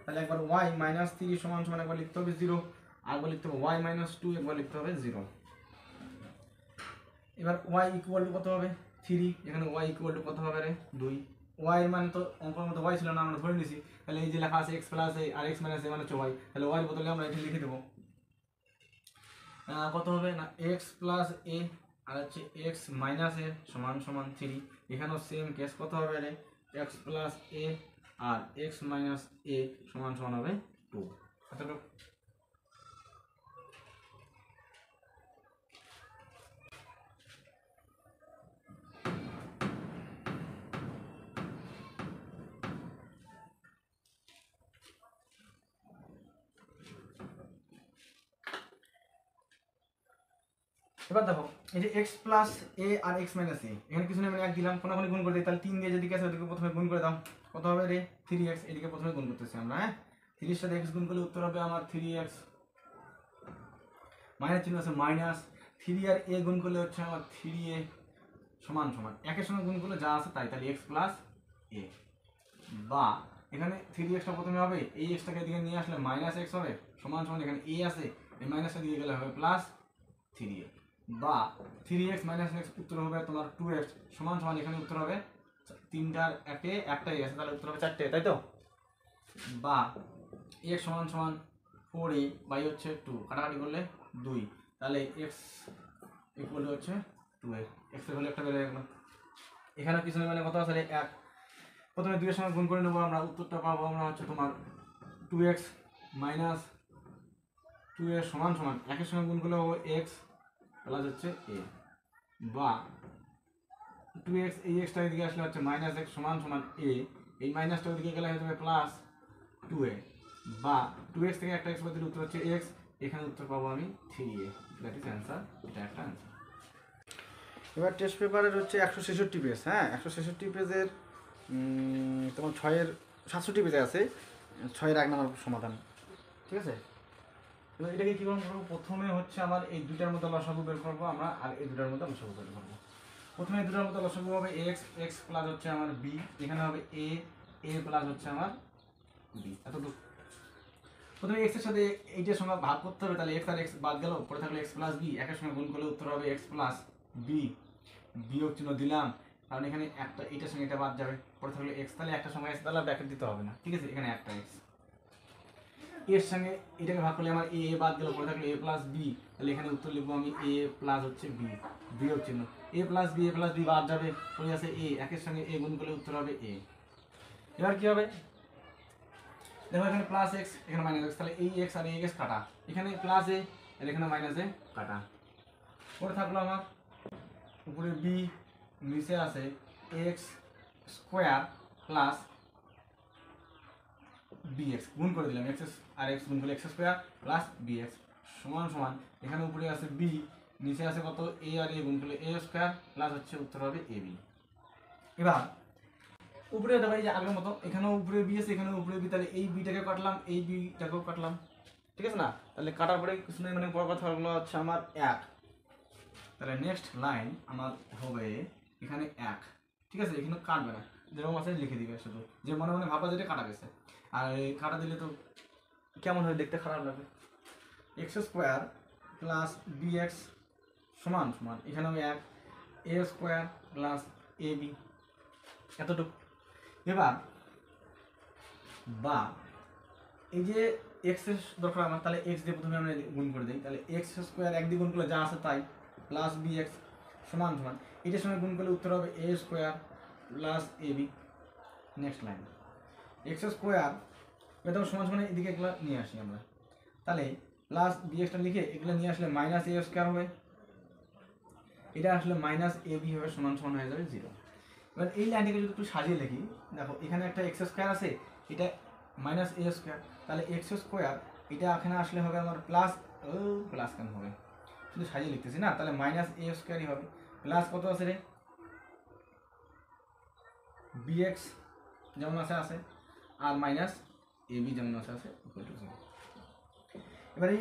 তাহলে একবার ওয়াই মাইনাস 3 সমান সমান একবার লিখতে হবে 0, আরেকবার লিখতে হবে ওয়াই মাইনাস 2, একবার লিখতে হবে 0। এবার ওয়াই ইকুয়াল টু কত হবে 3, এখানে ওয়াই ইকুয়াল টু কত হবে রে 2, ওয়াই এর মানে তো অঙ্কের মধ্যে ওয়াই ছিল না, আমরা ধরে নিছি, তাহলে এই যে লেখা আছে এক্স প্লাস এ আর এক্স মাইনাস এ মানে হচ্ছে ওয়াই, তাহলে ওয়াই এর বদলে আমরা এখানে লিখে দেবো কত হবে না এক্স প্লাস এ আর হচ্ছে এক্স মাইনাস এ সমান সমান 3, এখানেও সেম কেস কত হবে রে এক্স প্লাস এ আর এক্স মাইনাস এ সমান সমান হবে 2। এতটুকু এবার দেখো এই যে x প্লাস a আর x মাইনাস a, এখানে কিছু নেই মানে 1 দিলাম, কোনাকুনি গুণ করে দিই, তাহলে 3 দিয়ে যেদিকে আছে ওদিকে প্রথমে গুণ করে দাও, কত হবে রে 3x, এদিকে প্রথমে গুণ করতেছি আমরা, হ্যাঁ 3 এর সাথে x গুণ করলে উত্তর হবে আমার 3x, মাইনাস চিহ্ন আছে মাইনাস, 3 আর a গুণ করলে হচ্ছে আমার 3a সমান সমান, একের সঙ্গে গুণ করলে যা আছে তাই, তাহলে x প্লাস a, বা এখানে 3x টা প্রথমে হবে, এই x টাকে এদিকে নিয়ে আসলে মাইনাস x হবে সমান সমান, এখানে a আছে এই মাইনাসটা দিয়ে গেলে হবে প্লাস 3a, বা 3x মাইনাস x উত্তর হবে তোমার 2x সমান সমান, এখানে উত্তর হবে 3টার একে একটাই আছে, তাহলে উত্তর হবে 4টে, তাই তো? বা x সমান সমান 4a বাই হচ্ছে 2, কাটাকাটি করলে 2, তাহলে x ইকুয়াল টু হচ্ছে 2a, x এর ভ্যালু একটা বেড়ে গেল, এখানে কিছু মানে কত আছে 1, প্রথমে 2 এর সঙ্গে গুণ করে নেবো, আমরা উত্তরটা পাবো আমরা হচ্ছে তোমার 2x মাইনাস 2a সমান সমান, একের সঙ্গে গুণ করলে হবে x প্লাস হচ্ছে a, বা 2x এই এক্সটা এদিকে আসলে হচ্ছে মাইনাস x সমান সমান a, এই মাইনাসটা ওদিকে গেলে হয়ে যাবে প্লাস 2a, বা 2x থেকে একটা x বাদ দিলে উত্তর হচ্ছে x, এখানে উত্তর পাবো আমি 3a, দ্যাট ইজ অ্যান্সার, এটা একটা অ্যান্সার। এবার টেস্ট পেপারের হচ্ছে 166 পেজ, হ্যাঁ 166 পেজের তোমার 6-এর 67 পেজে আছে 6-এর 1 নম্বর সমাধান, ঠিক আছে? এবার এটাকে কী করবো, প্রথমে হচ্ছে আমার এই দুটার মধ্যে লসাগু বের করবো আমরা, আর এই দুটার মধ্যে লসাগু বের করবো। প্রথমে এই দুটার মধ্যে লসাগু হবে x প্লাস হচ্ছে আমার b, এখানে হবে a প্লাস হচ্ছে আমার b, এতটুকু। প্রথমে x এর সাথে এইটার সঙ্গে ভাগ করতে হবে, তাহলে x আর x বাদ গেল, পরে থাকলে x প্লাস b, একের সঙ্গে গুণ করলে উত্তর হবে x প্লাস b, বিয়োগ চিহ্ন দিলাম কারণ এখানে একটা এইটার সঙ্গে এটা বাদ যাবে, পরে থাকলে x, তাহলে একটা সঙ্গে x, তাহলে ব্র্যাকেট দিতে হবে না, ঠিক আছে? এখানে একটা x, এর সঙ্গে এটাকে ভাগ করলে আমার a বাদ গেল, পরে থাকলে a প্লাস b, তাহলে এখানে উত্তর লিখবো আমি a প্লাস হচ্ছে b, বিয়োগ চিহ্ন, a প্লাস b বাদ যাবে, পরে আছে a, একের সঙ্গে a গুণ করলে উত্তর হবে a। এবার কি হবে দেখো এখানে প্লাস এক্স এখানে মাইনাস এক্স, তাহলে এই এক্স আর এই এক্স কাটা, এখানে প্লাস এ আর এখানে মাইনাস এ কাটা। পরে থাকলো আমার উপরে বি, নিচে আছে X square plus B X, গুণ করে দিলাম এক্স আর এক্স গুণ করলে X square plus B X সমান সমান এখানে উপরে আছে বি, নিচে আছে কত এ আর এ গুণ করলে এ স্কোয়ার প্লাস হচ্ছে উত্তর হবে এ বি। এবার উপরে দেখো এই যে আগের মতো এখানেও উপরে বি আছে এখানেও উপরে বি, তাহলে এই বিটাকে কাটলাম এই বিটাকেও কাটলাম, ঠিক আছে না? তাহলে কাটার পরে কিছু নেই, মানে বড় কথা হলো হচ্ছে আমার এক। তাহলে নেক্সট লাইন আমার হবে এখানে এক, ঠিক আছে? এখানে কাটবে না, যেরকম আছে লিখে দিবে শুধু, যে মনে মনে ভাবা যেটা কাটা গেছে। আর এই কাটা দিলে তো কেমন হয় দেখতে, খারাপ লাগবে। X square plus B X সমান সমান এখানেও এক A square plus A B, এতটুকু। এবার বা এই যে এক্স এর দরকার আমার, তাহলে এক্স দিয়ে প্রথমে আমরা গুণ করে দিই, তাহলে এক্স স্কোয়ার এক দিয়ে গুণ করলে যা আছে তাই প্লাস বি এক্স সমান সমান এটার সঙ্গে গুণ করলে উত্তর হবে a square plus A b. Next line x square এটা সমান সমান এদিকে এগুলো নিয়ে আসি আমরা, তাহলে প্লাস বি এক্সটা লিখে এগুলো নিয়ে আসলে মাইনাস এ স্কোয়ার হবে, এটা আসলে মাইনাস এ বি হবে সমান সমান হয়ে যাবে জিরো। এবার এই লাইনটাকে যদি একটু সাজিয়ে লিখি, দেখো এখানে একটা এক্স স্কোয়ার আছে, এটা মাইনাস এ স্কোয়ার, তাহলে এক্স স্কোয়ার এটা এখানে আসলে হবে আমার প্লাস, প্লাস কেন হবে, শুধু সাজিয়ে লিখতেছি না, তাহলে মাইনাস এ স্কোয়ারই হবে, প্লাস কত আছে রে বি এক্স যেমন আছে আছে, আর মাইনাস এ বি যেমন আছে আছে ইকুয়াল টু জিরো। এবার এই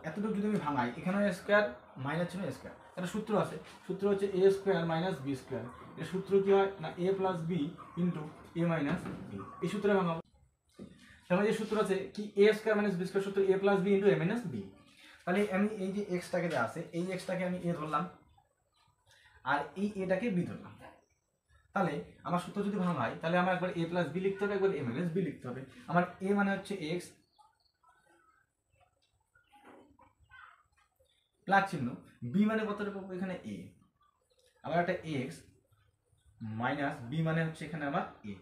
এতটুকু যদি আমি ভাঙাই, এখানে স্কোয়ার মাইনাস ছিল স্কোয়ার, একটা সূত্র আছে, সূত্র হচ্ছে এ স্কোয়ার মাইনাস বি স্কোয়ার। এর সূত্র কি হয় না এ প্লাস বি ইন্টু এ মাইনাস বি, এই সূত্রে ভাঙাবো। তাহলে যে সূত্র আছে কি এ স্কোয়ার মাইনাস বি স্কোয়ার, সূত্র এ প্লাস বি ইন্টু এ মাইনাস বি। তাহলে আমি এই যে এক্সটাকে যে আছে এই এক্সটাকে আমি এ ধরলাম আর এই এটাকে বি ধরলাম, তাহলে আমার সূত্র যদি ভাঙাই তাহলে আমার একবার এ প্লাস বি লিখতে হবে, একবার এ মাইনাস বি লিখতে হবে। আমার এ মানে হচ্ছে এক্স প্লাস চিহ্ন, বি মানে কতটা পাবো এখানে এ, আবার একটা এক্স মাইনাস বি মানে হচ্ছে এখানে আমার এ,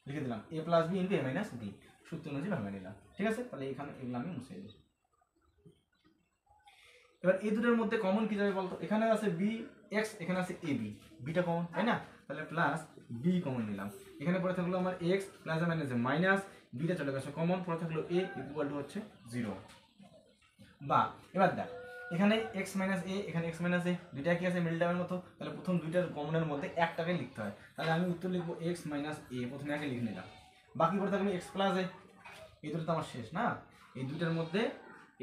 লিখে দিলাম এ প্লাস বি ইন্টু এ মাইনাস বি, সূত্র অনুযায়ী ভাঙা নিলাম, ঠিক আছে? তাহলে এখানে এগুলো আমি মুছে দিই। এবার এই দুটোর মধ্যে কমন কি যাবে বলতো, এখানে আছে বি এক্স এখানে আছে এ বি, বিটা কমন তাই না, তাহলে প্লাস বি কমন নিলাম, এখানে পরে থাকলো আমার x plus minus minus beta চলে গেছে কমন, পরে থাকলো এ ইকুয়াল টু হচ্ছে জিরো। বা এবার দেখ এখানে এক্স মাইনাস এ এখানে এক্স মাইনাস এ দুইটা কি আছে মিডল টার্মের মতো, তাহলে প্রথম দুইটার কমনের মধ্যে একটাকে লিখতে হয়, তাহলে আমি উত্তর লিখবো এক্স মাইনাস এ, প্রথমে আগে লিখে নিলাম, বাকি পরে থাকলো এক্স প্লাস এ, এই দুটো তো আমার শেষ না, এই দুইটার মধ্যে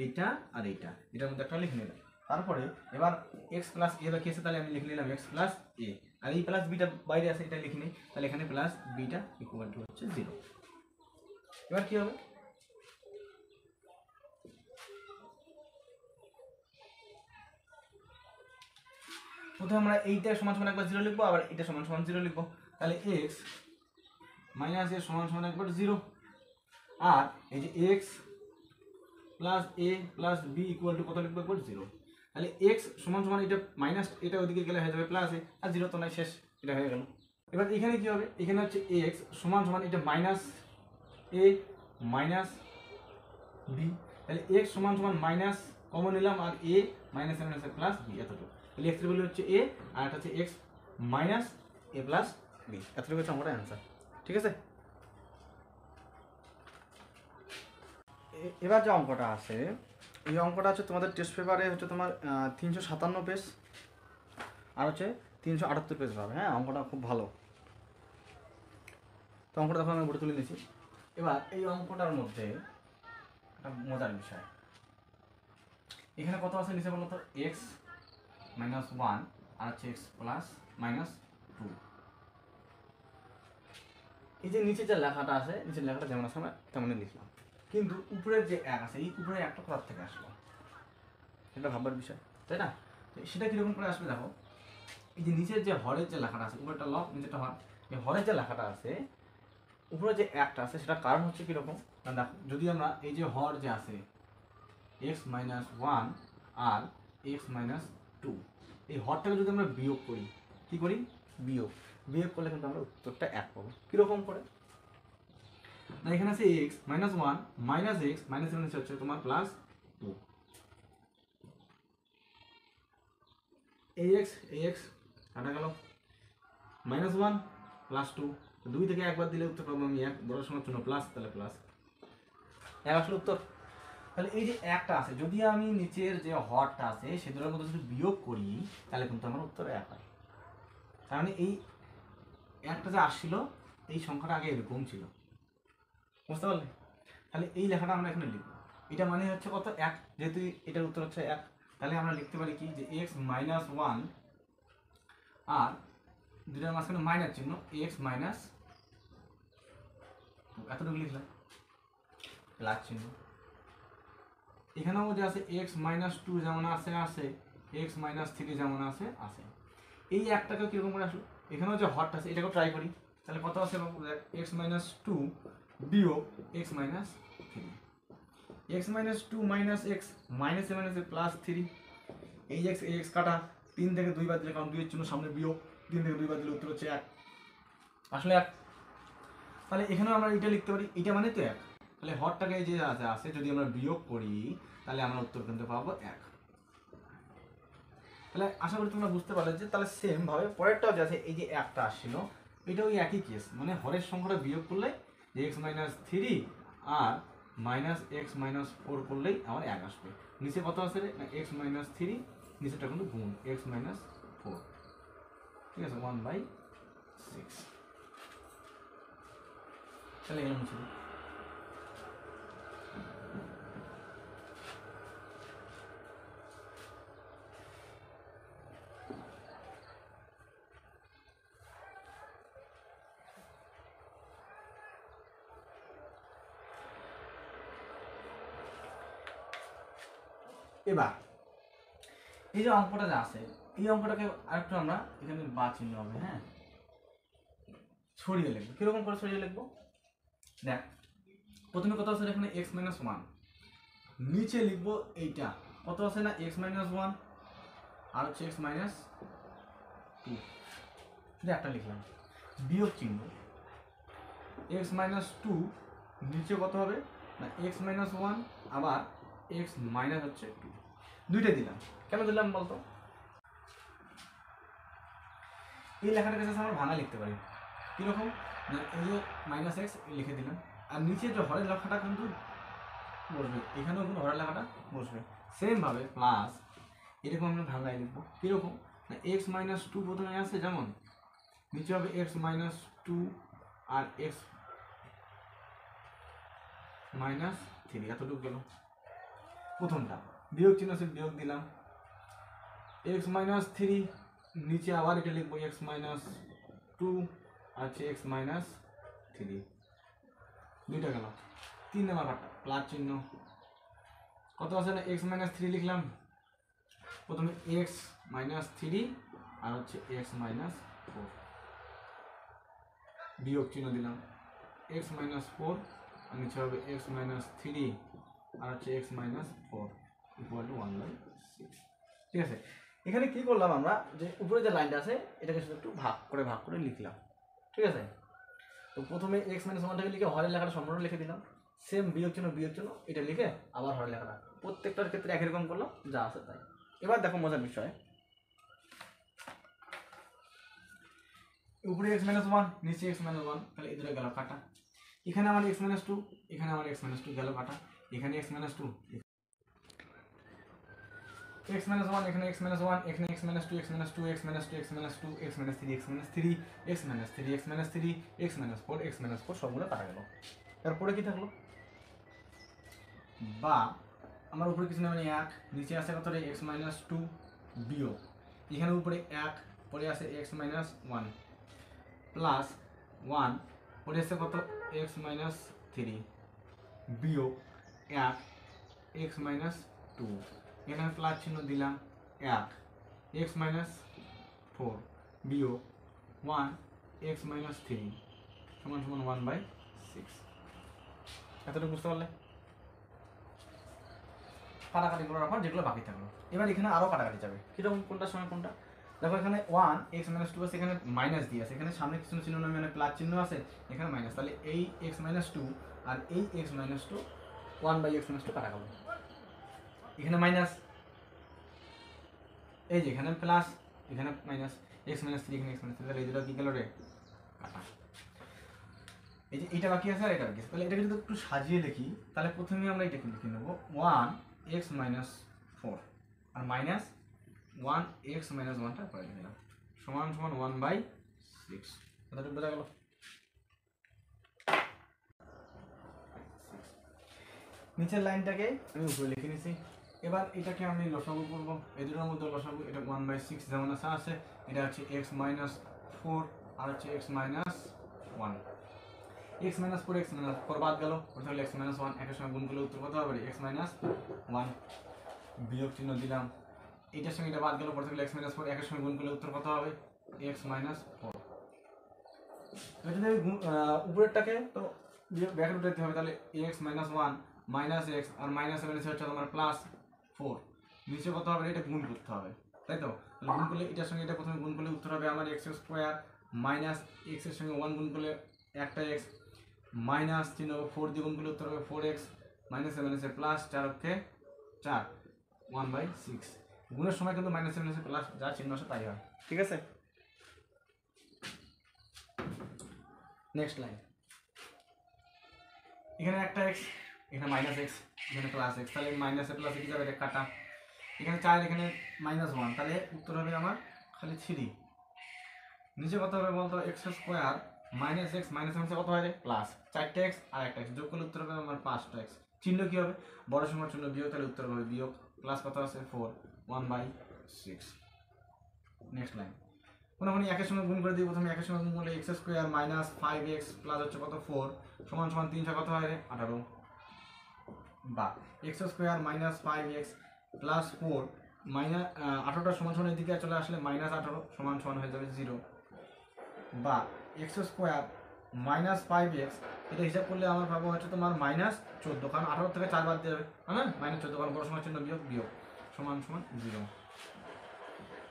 এইটা আর এইটা এটার মধ্যে একটা লিখে নিলাম, তারপরে এবার এক্স প্লাস এ বাকি আছে, তাহলে আমি লিখে নিলাম এক্স প্লাস এ, আর এই প্লাস বিটা বাইরে আছে এটা লিখে নিই, তাহলে এখানে প্লাস বিটা ইকুয়াল টু হচ্ছে জিরো। এবার কি হবে প্রথমে আমরা এইটা সমান সমান একবার জিরো লিখবো, আবার এটা সমান সমান জিরো লিখবো, তাহলে এক্স মাইনাস এ সমান সমান একবার জিরো, আর এই যে X plus A plus B equal to কত লিখবো একবার জিরো, তাহলে এক্স সমান সমান এটা মাইনাস এটা ওদিকে গেলে হয়ে যাবে প্লাস এ, আর জিরো তো নাই শেষ, এটা হয়ে গেল। এবার এখানে কি হবে, এখানে হচ্ছে এক্স সমান সমান এটা মাইনাস এ মাইনাস বি, তাহলে এক্স সমান সমান মাইনাস কমন নিলাম আর এ মাইনাস এ মাইনাস প্লাস বি এতটুকু, তাহলে এক্স এর ভ্যালু হচ্ছে এ আর এটা হচ্ছে এক্স মাইনাস এ প্লাস বি, এতটুকু হচ্ছে আমার অ্যান্সার, ঠিক আছে? এবার যে অঙ্কটা আছে এই অঙ্কটা হচ্ছে তোমাদের টেস্ট পেপারে হচ্ছে তোমার 357 পেজ আর হচ্ছে 378 পেজ পাবে, হ্যাঁ অঙ্কটা খুব ভালো। তো অঙ্কটা দেখো আমি বোর্ডে তুলে নিয়েছি। এবার এই অঙ্কটার মধ্যে একটা মজার বিষয়, এখানে কত আছে নিচে বলো তো এক্স মাইনাস ওয়ান আর হচ্ছে এক্স প্লাস মাইনাস টু, এই যে নিচে যে লেখাটা আছে নিচের লেখাটা যেমন আছে আমরা তেমনই লিখলাম, কিন্তু উপরের যে এক আছে এই উপরের একটা কোথা থেকে আসলো সেটা ভাববার বিষয় তাই না? সেটা কিরকম করে আসবে দেখো, এই যে নিচের যে হরের যে লেখাটা আছে উপরেরটা লব নিচেরটা হর, এই হরের যে লেখাটা আছে উপরে যে একটা আছে সেটা কারণ হচ্ছে কিরকম না দেখো, যদি আমরা এই যে হর যে আছে এক্স মাইনাস ওয়ান আর এক্স মাইনাস টু, এই হরটাকে যদি আমরা বিয়োগ করি, কি করি বিয়োগ করলে কিন্তু আমরা উত্তরটা এক পাবো। কীরকম করে না এখানে আছে X minus one minus X minus seven হচ্ছে তোমার প্লাস টু, এক্স কাটা গেল, মাইনাস ওয়ান প্লাস টু, দুই থেকে একবার দিলে উত্তর পাবো আমি এক, বড় সময় জন্য প্লাস, তাহলে প্লাস এক আসলে উত্তর। তাহলে এই যে একটা আছে, যদি আমি নিচের যে হরটা আছে সে দুটোর মধ্যে যদি বিয়োগ করি তাহলে কিন্তু আমার উত্তর এক হয়। তার মানে এই একটা যে আসছিল এই সংখ্যাটা আগে এরকম ছিল, বুঝতে পারলে? তাহলে এই লেখাটা আমরা এখানে লিখব, এটা মানে হচ্ছে কত এক, যেহেতু এটার উত্তর হচ্ছে এক, তাহলে আমরা লিখতে পারি কি যে এক্স মাইনাস ওয়ান আর দুটার মাঝখানে মাইনাস চিহ্ন এক্স মাইনাস এতটুকু লিখলাম প্লাস চিহ্ন। এখানেও যে আছে এক্স মাইনাস টু যেমন আছে এক্স মাইনাস থ্রি যেমন আছে এই একটাকে কীরকম করে আসলো, এখানেও যে হটটা আছে এটাকেও ট্রাই করি, তাহলে কত আছে এক্স মাইনাস টু বিয়োগ X minus three, X minus two minus X minus minus plus three, এই এক্স কাটা, তিন থেকে দুই বাদ দিলে, কারণ দুইয়ের জন্য সামনে বিয়োগ, তিন থেকে দুই বাদ দিলে উত্তর হচ্ছে এক, আসলে এক। তাহলে এখানেও আমরা এটা লিখতে পারি, এটা মানে তো এক, তাহলে হরটাকে যে আছে যদি আমরা বিয়োগ করি তাহলে আমরা উত্তর কিন্তু পাবো এক। তাহলে আশা করি তোমরা বুঝতে পারলে যে তাহলে সেম ভাবে পরেরটাও যে আছে, এই যে একটা আসছিল এটাও একই কেস, মানে হরের সংখ্যাটা বিয়োগ করলে যে এক্স মাইনাস থ্রি আর মাইনাস এক্স মাইনাস ফোর করলেই আমার এক আসবে। নিচে কত আছে না এক্স মাইনাস থ্রি, নিচেটা কিন্তু গুণ এক্স মাইনাস ফোর, ঠিক আছে 1/6। তাহলে এগুলো মুছে দিই। এবার এই যে অঙ্কটা যা আছে এই অঙ্কটাকে আরেকটু আমরা এখানে বা চিহ্ন হবে, হ্যাঁ ছড়িয়ে লিখবো। কিরকম করে ছড়িয়ে লিখবো দেখ, প্রথমে কত আছে এখানে এক্স মাইনাস ওয়ান, নিচে লিখবো এইটা কত আছে না এক্স মাইনাস ওয়ান আর হচ্ছে এক্স মাইনাস টু, একটা লিখলাম বিয়োগ চিহ্ন এক্স মাইনাস টু, নিচে কত হবে না এক্স মাইনাস ওয়ান আবার এক্স মাইনাস হচ্ছে টু, দুইটা দিলাম। কেন দিলাম বলতো, এই লেখাটাকে আমরা ভাঙা লিখতে পারি কীরকম না এই যে মাইনাস এক্স লিখে দিলাম, আর নিচে যে হরের লেখাটা কিন্তু বসবে, এখানেও কিন্তু হরের লেখাটা বসবে সেমভাবে প্লাস, এরকম আমরা ভাঙায় লিখবো কীরকম না এক্স মাইনাস টু প্রথমে আছে যেমন, নিচে হবে এক্স মাইনাস টু আর এক্স মাইনাস থ্রি, এতটুকু গেল প্রথমটা, বিয়োগ চিহ্ন আছে বিয়োগ দিলাম এক্স মাইনাস থ্রি, নিচে আবার এটা লিখবো এক্স মাইনাস টু আছে এক্স মাইনাস থ্রি, দুইটা গেল। 3 নম্বর পার্টটা প্লাস চিহ্ন কত আছে না এক্স মাইনাস থ্রি লিখলাম, প্রথমে এক্স মাইনাস থ্রি আর হচ্ছে এক্স মাইনাস ফোর, বিয়োগ চিহ্ন দিলাম এক্স মাইনাস ফোর আর নিচে হবে এক্স মাইনাস থ্রি আর হচ্ছে x minus four equal to 1/6। ঠিক আছে, এখানে কি করলাম আমরা যে উপরে যে লাইনটা আছে এটাকে শুধু একটু ভাগ করে লিখলাম। ঠিক আছে, তো প্রথমে এক্স মাইনাস ওয়ানটাকে লিখে হরের লেখাটা সম্পূর্ণ লিখে দিলাম, সেম বিয়োগ চিহ্ন এটা লিখে আবার হরের লেখাটা, প্রত্যেকটার ক্ষেত্রে একই রকম করলাম যা আছে তাই। এবার দেখো মজার বিষয়, উপরে এক্স মাইনাস ওয়ান নিচে এক্স মাইনাস ওয়ান, তাহলে এই দুটো গেল কাটা, এখানে আমার এক্স মাইনাস টু এখানে আমার এক্স মাইনাস টু গেল কাটা, এখানে X minus two X minus one এখানে এক্স মাইনাস ওয়ান এখানে X minus two X minus two X minus two X minus two X minus three X minus three X minus three X minus three X minus four সবগুলো কাটা গেল। তারপরে কি থাকলো, বা আমার উপরে কিছু না মানে এক, নিচে আছে কত এক্স মাইনাস টু বিয়োগ, এখানে উপরে এক, পরে আছে X minus one plus one, পরে আছে কত এক্স মাইনাস থ্রি বিয়োগ এক এক্স মাইনাস টু, এখানে প্লাস চিহ্ন দিলাম এক এক্স মাইনাস ফোর বিয়োগ ওয়ান এক্স মাইনাস থ্রি সমান 1/6। এতটুকু বুঝতে পারলে? কাটাকাটি করার পর যেগুলো বাকি থাকলো, এবার এখানে আরও কাটাকাটি যাবে, কীরকম কোনটার সময় কোনটা, দেখো এখানে 1 x মাইনাস 2 আছে, এখানে মাইনাস দিয়ে আছে, এখানে সামনে কিছু চিহ্ন মানে প্লাস চিহ্ন আছে, এখানে মাইনাস, তাহলে এই x মাইনাস 2 আর এই x মাইনাস 2 1/x মাইনাস 2 কাটা গেল, এখানে মাইনাস, এই যে এখানে প্লাস, এখানে মাইনাস, x মাইনাস 3 এখানে x মাইনাস 3, তাহলে এই দুটো কি গেল রে কাটা। এই যে এটা বাকি আছে আর এটা বাকি আছে, তাহলে এটাকে যদি একটু সাজিয়ে লিখি তাহলে প্রথমে আমরা এটাকে লিখে নেব 1x মাইনাস 4 আর মাইনাস 1x মাইনাস 1টা পরে লিখে দিলাম সমান সমান 1/6। কথাটা বোঝা গেল? নিচের লাইনটাকে আমি উপরে লিখে নিছি। এবার এটাকে আমি লসাগু করব, এই দুটোর মধ্যে লসাগু, এটা 1/6 যেমন আছে, এটা হচ্ছে x মাইনাস 4 আর হচ্ছে x minus 1, x minus 4 x minus 4 বাদ গেল, তাহলে x মাইনাস 1 একের সঙ্গে গুণ করলে উত্তর কত হবে? x মাইনাস 1, বিয়োগ চিহ্ন দিলাম, এটার সঙ্গে এটা বাদ গেল, পরে থাকলে x মাইনাস 4 একের সঙ্গে গুণ করলে উত্তর কত হবে? x minus 4। যদি আমি উপরেরটাকে তো ব্র্যাকেট উঠাতে হবে, তাহলে x মাইনাস 1 মাইনাস x আর মাইনাস এর হচ্ছে তোমার প্লাস 4, নিচে কত হবে? এটা গুণ করতে হবে, তাই তো? তাহলে গুণ করলে এটার সঙ্গে এটা প্রথমে গুণ করলে উত্তর হবে আমার x স্কয়ার মাইনাস x এর সঙ্গে 1 গুণ করলে একটা x মাইনাস চিহ্ন 4 দিয়ে গুণ করলে উত্তর হবে 4x মাইনাস এর প্লাস 4 অক্ষে 4 1/6। গুণের সময় কিন্তু মাইনাস এর প্লাস যা চিহ্ন আসে তাই হয়, ঠিক আছে? নেক্সট লাইন, এখানে একটা x, এখানে মাইনাস x, এখানে প্লাস x, তাহলে মাইনাস এ প্লাস কি যাবে? এটা কাটা, এখানে 4, এখানে মাইনাস 1, তাহলে উত্তর হবে আমার খালি 3। নিচে কত হবে বলতো? x square minus x minus এর কত হয় রে? প্লাস 4টা x আর একটা x যোগ করলে উত্তর হবে আমার 5টা x। চিহ্ন কি হবে? বড় সংখ্যার চিহ্ন বিয়োগ, তাহলে উত্তর হবে বিয়োগ, প্লাস কত আছে? 4 1/6। নেক্সট লাইন, কোনখানে একের সঙ্গে গুণ করে দিই, প্রথমে একের সঙ্গে গুণ করলে x square minus 5x plus হচ্ছে কত? 4 সমান সমান 3 কত হয় রে? 18, বা x square minus 5x plus 4 minus 18টা সমান সমান এদিকে চলে আসলে মাইনাস 18 সমান সমান হয়ে যাবে 0, বা x স্কয়ার মাইনাস 5x, এটা হিসাব করলে আমার পাবো হচ্ছে তোমার মাইনাস 14, কারণ 18 থেকে 4 বাদ দিয়ে যাবে, হ্যাঁ মাইনাস 14, কারণ বড় সংখ্যার চিহ্ন বিয়োগ বিয়োগ সমান সমান 0,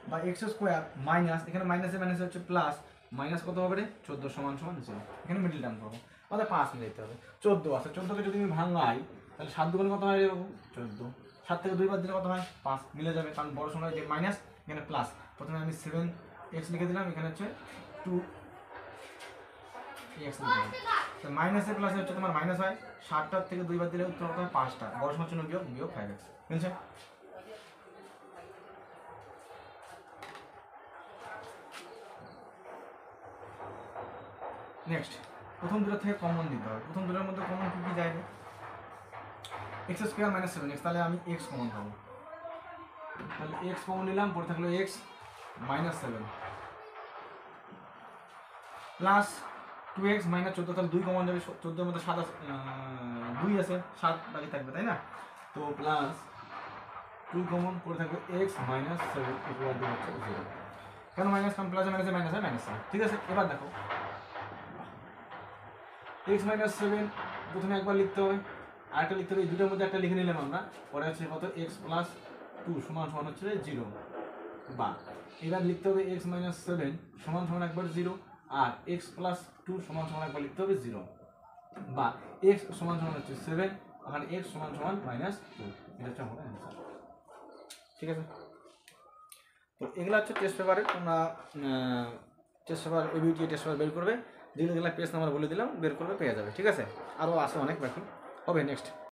বা x স্কয়ার মাইনাস, এখানে মাইনাসে মাইনাসে হচ্ছে প্লাস, মাইনাস কত হবে রে? 14 সমান সমান 0, এখানে মিডল টার্ম করবো, আমাদের 5 মিলে দিতে হবে। 14 আছে, 14কে যদি আমি ভাঙাই তাহলে 7 দুগুণে কত হয় রে বাবু? 14, 7 থেকে 2 বাদ দিলে কত হয়? 5, মিলে যাবে, কারণ বড় সংখ্যা যে মাইনাস, এখানে প্লাস, প্রথমে আমি 7x লিখে দিলাম, এখানে হচ্ছে 2x লিখে দিলাম, তো মাইনাসে প্লাসে হচ্ছে তোমার মাইনাস হয়, 7টার থেকে 2 বাদ দিলে উত্তর কত হয়? 5টা, বড় সংখ্যার জন্য বিয়োগ বিয়োগ 5x, বুঝছে? নেক্সট, প্রথম দুটো থেকে কমন দিতে হবে, প্রথম দুটোর মধ্যে কমন কি কি যায়? x স্কয়ার মাইনাস 7x, তাহলে আমি x কমন পাবো, তাহলে x কমন নিলাম, পরে থাকলো x minus 7 plus 2x minus 14, তাহলে 2 কমন যাবে, 14 এর মধ্যে 7 আছে, 2 আছে, 7 বাকি থাকবে, তাই না? তো প্লাস 2 কমন, পরে থাকবে x মাইনাস 7 ইকুয়াল টু হচ্ছে 0, কেন মাইনাস? কারণ প্লাসে মাইনাসে মাইনাস হয় মাইনাস, ঠিক আছে? এবার দেখো x মাইনাস 7 প্রথমে একবার লিখতে হবে, আরেকটা লিখতে হবে, এই দুটোর মধ্যে একটা লিখে নিলাম আমরা, পরে হচ্ছে কত? x প্লাস 2 সমান সমান হচ্ছে 0, বা এবার লিখতে হবে x মাইনাস 7 সমান সমান একবার 0, আর x প্লাস 2 সমান সমান একবার লিখতে হবে 0, বা x সমান সমান হচ্ছে 7 আর x সমান সমান মাইনাস 2, এটা হচ্ছে আমাদের অ্যান্সার, ঠিক আছে? তো এগুলো হচ্ছে টেস্ট পেপারের, তোমরা টেস্ট পেপার এবিউটি টেস্ট পেপার বের করবে, যেগুলো পেজ নাম্বার বলে দিলাম, বের করবে, পেয়ে যাবে, ঠিক আছে? আরও আছে অনেক বাকি, হবে। নেক্সট